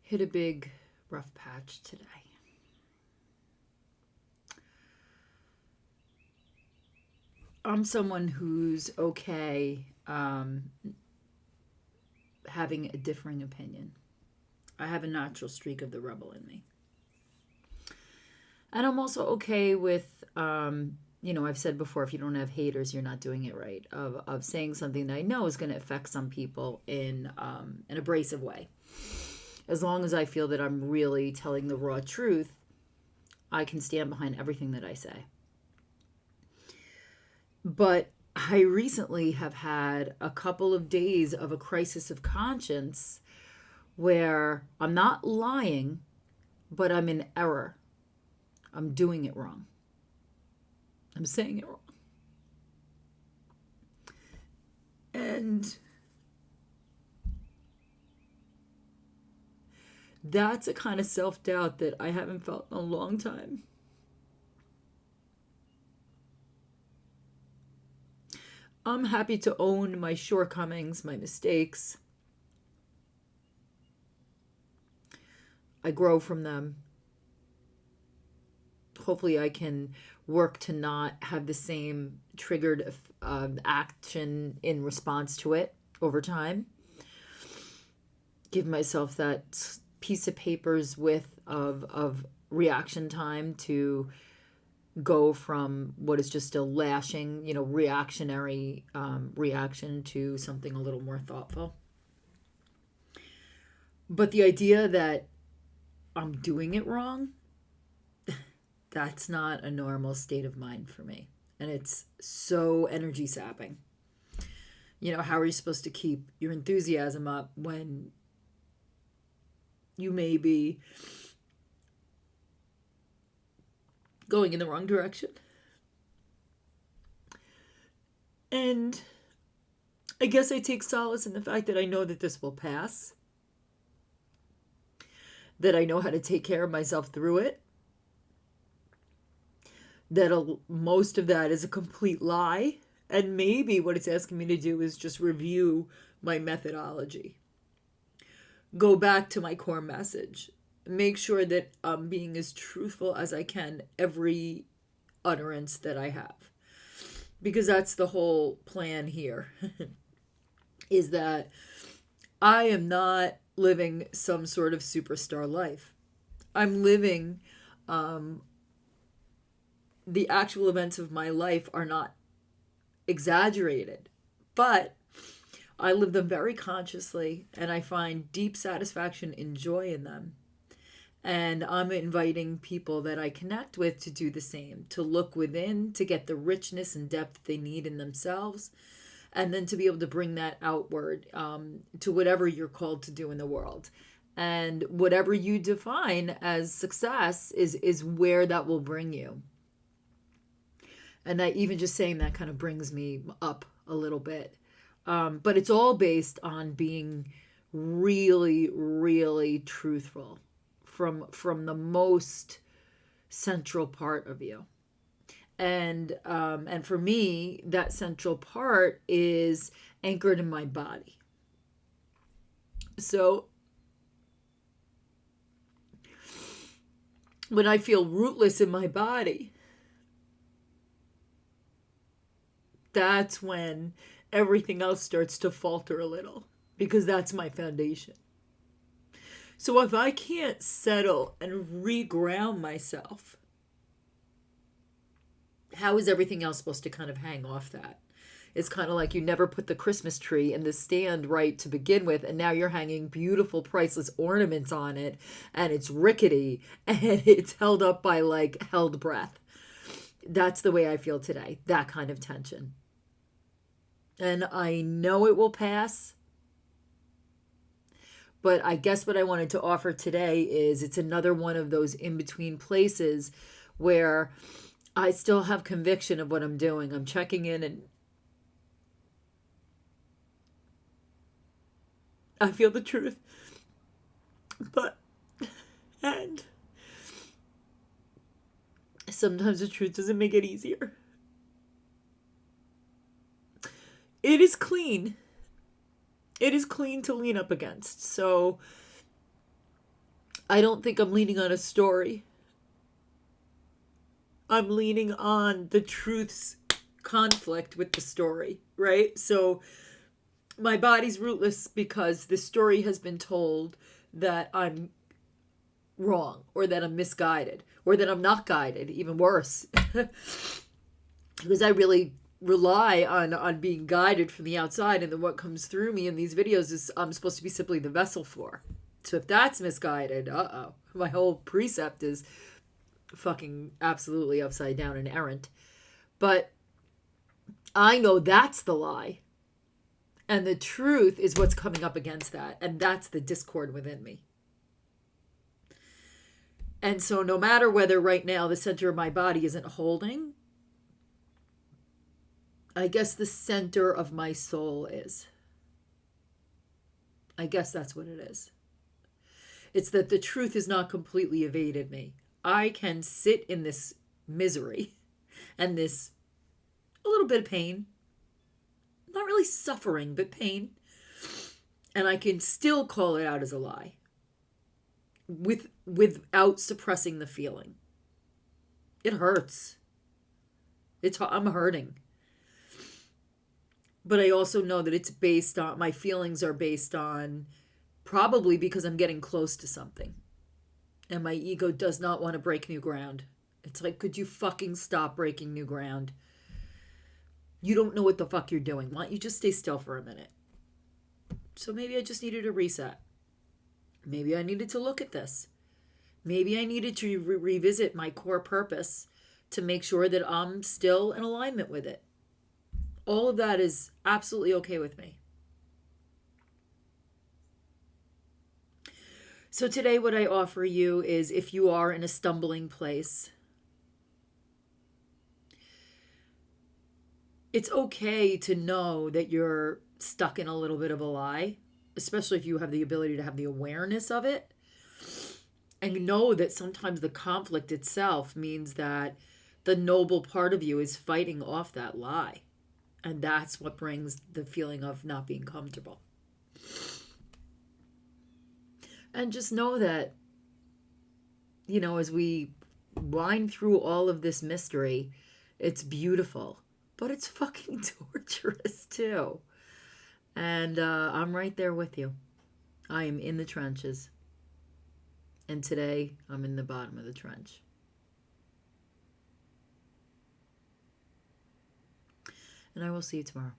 hit a big rough patch today. I'm someone who's okay having a differing opinion. I have a natural streak of the rebel in me. And I'm also okay with, I've said before, if you don't have haters, you're not doing it right. Of saying something that I know is going to affect some people in an abrasive way. As long as I feel that I'm really telling the raw truth, I can stand behind everything that I say. But I recently have had a couple of days of a crisis of conscience where I'm not lying, but I'm in error. I'm doing it wrong. I'm saying it wrong. And that's a kind of self-doubt that I haven't felt in a long time. I'm happy to own my shortcomings, my mistakes. I grow from them. Hopefully I can work to not have the same triggered action in response to it over time. Give myself that piece of paper's width of reaction time to go from what is just a lashing, reactionary reaction to something a little more thoughtful. But the idea that I'm doing it wrong, that's not a normal state of mind for me. And it's so energy sapping. How are you supposed to keep your enthusiasm up when you may be going in the wrong direction? And I guess I take solace in the fact that I know that this will pass, that I know how to take care of myself through it, that most of that is a complete lie, and maybe what it's asking me to do is just review my methodology, go back to my core message, make sure that I'm being as truthful as I can every utterance that I have, because that's the whole plan here. Is that I am not living some sort of superstar life. I'm living the actual events of my life are not exaggerated, but I live them very consciously, and I find deep satisfaction and joy in them. And I'm inviting people that I connect with to do the same, to look within, to get the richness and depth they need in themselves, and then to be able to bring that outward to whatever you're called to do in the world. And whatever you define as success is where that will bring you. And that even just saying that kind of brings me up a little bit. But it's all based on being really, really truthful from the most central part of you. And for me, that central part is anchored in my body. So when I feel rootless in my body, that's when everything else starts to falter a little, because that's my foundation. So if I can't settle and reground myself, how is everything else supposed to kind of hang off that? It's kind of like you never put the Christmas tree in the stand right to begin with, and now you're hanging beautiful, priceless ornaments on it, and it's rickety, and it's held up by held breath. That's the way I feel today, that kind of tension. And I know it will pass. But I guess what I wanted to offer today is it's another one of those in-between places where I still have conviction of what I'm doing. I'm checking in and I feel the truth. And sometimes the truth doesn't make it easier. It is clean. It is clean to lean up against. So I don't think I'm leaning on a story. I'm leaning on the truth's conflict with the story, right? So my body's rootless because the story has been told that I'm wrong, or that I'm misguided, or that I'm not guided, even worse. Because I really rely on being guided from the outside, and then what comes through me in these videos is I'm supposed to be simply the vessel for. So if that's misguided, my whole precept is fucking absolutely upside down and errant. But I know that's the lie. And the truth is what's coming up against that. And that's the discord within me. And so no matter whether right now the center of my body isn't holding, I guess the center of my soul is. I guess that's what it is. It's that the truth has not completely evaded me. I can sit in this misery and this a little bit of pain. Not really suffering, but pain. And I can still call it out as a lie. Without suppressing the feeling. It hurts. I'm hurting. But I also know that it's based on, my feelings are based on, probably because I'm getting close to something. And my ego does not want to break new ground. It's like, could you fucking stop breaking new ground? You don't know what the fuck you're doing. Why don't you just stay still for a minute? So maybe I just needed a reset. Maybe I needed to look at this. Maybe I needed to revisit my core purpose to make sure that I'm still in alignment with it. All of that is absolutely okay with me. So today what I offer you is, if you are in a stumbling place, it's okay to know that you're stuck in a little bit of a lie, especially if you have the ability to have the awareness of it. And you know that sometimes the conflict itself means that the noble part of you is fighting off that lie. And that's what brings the feeling of not being comfortable. And just know that, as we wind through all of this mystery, it's beautiful, but it's fucking torturous too. And I'm right there with you. I am in the trenches. And today, I'm in the bottom of the trench. And I will see you tomorrow.